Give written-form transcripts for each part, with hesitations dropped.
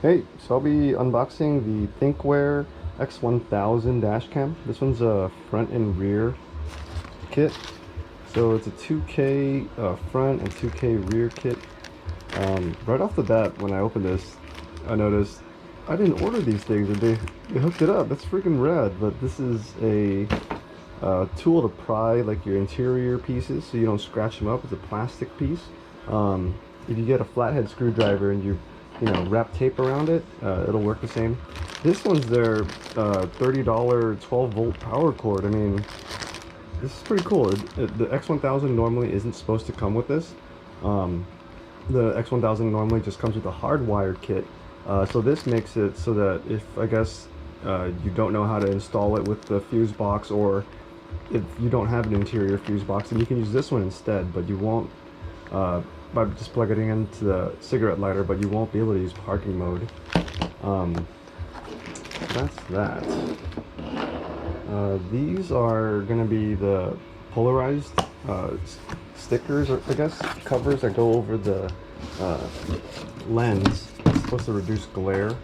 Hey, so I'll be unboxing the Thinkware X1000 dash cam. This one's a front and rear kit. So it's a 2K front and 2K rear kit. Right off the bat, when I opened this, I noticed I didn't order these things, and they hooked it up. That's freaking rad. But this is a tool to pry like your interior pieces so you don't scratch them up. It's a plastic piece. If you get a flathead screwdriver and you wrap tape around it, it'll work the same. This one's their $30 12 volt power cord. I mean, this is pretty cool. The X1000 normally isn't supposed to come with this. The X1000 normally just comes with a hardwired kit. So this makes it so that if, I guess, you don't know how to install it with the fuse box, or if you don't have an interior fuse box, then you can use this one instead, but you won't by just plugging it into the cigarette lighter, but you won't be able to use parking mode. That's that. These are going to be the polarized stickers, or I guess covers that go over the lens. It's supposed to reduce glare.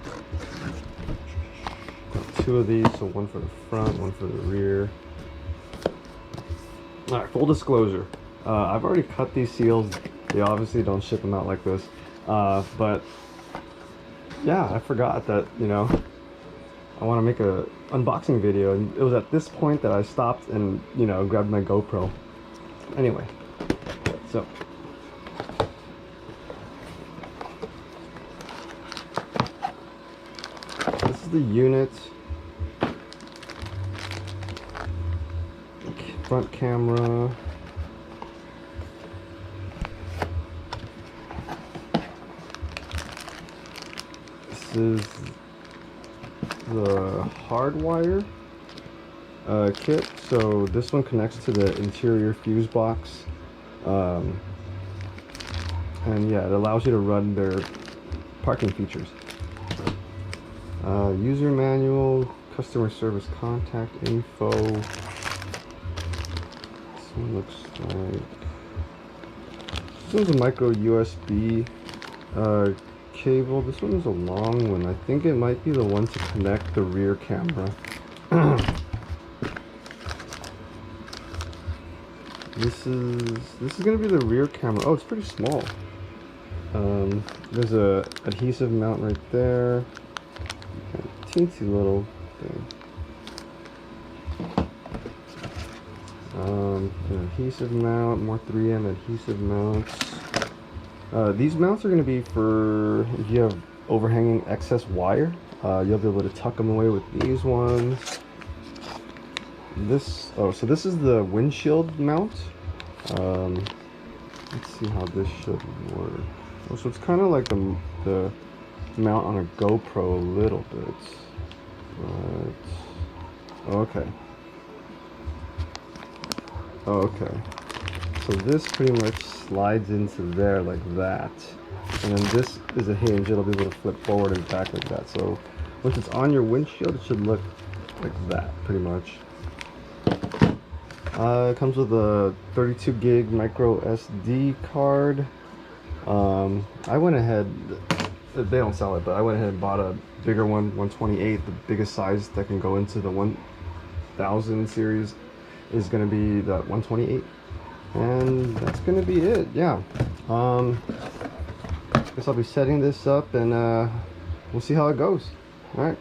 Got two of these, so one for the front, one for the rear. Alright, full disclosure. I've already cut these seals. They obviously don't ship them out like this. But yeah, I forgot that, I want to make a unboxing video, and it was at this point that I stopped and, grabbed my GoPro. Anyway, so this is the unit. Front camera. This is the hardwire kit. So this one connects to the interior fuse box, and yeah, it allows you to run their parking features. User manual, customer service contact info. This one looks like, this one's a micro USB cable. This one is a long one. I think it might be the one to connect the rear camera. This is gonna be the rear camera. Oh, it's pretty small. There's a adhesive mount right there. Teensy little thing. An adhesive mount, more 3M adhesive mounts. These mounts are going to be for if you have overhanging excess wire. You'll be able to tuck them away with these ones. So this is the windshield mount. Let's see how this should work. Oh, so it's kind of like the mount on a GoPro a little bit. But okay. Okay. So this pretty much slides into there like that, and then this is a hinge. It'll be able to flip forward and back like that. So once it's on your windshield, it should look like that pretty much. It comes with a 32 gig MicroSD card. I went ahead, they don't sell it, but I went ahead and bought a bigger one, 128. The biggest size that can go into the 1000 series is going to be the 128. And that's gonna be it. Yeah, guess I'll be setting this up, and we'll see how it goes. All right.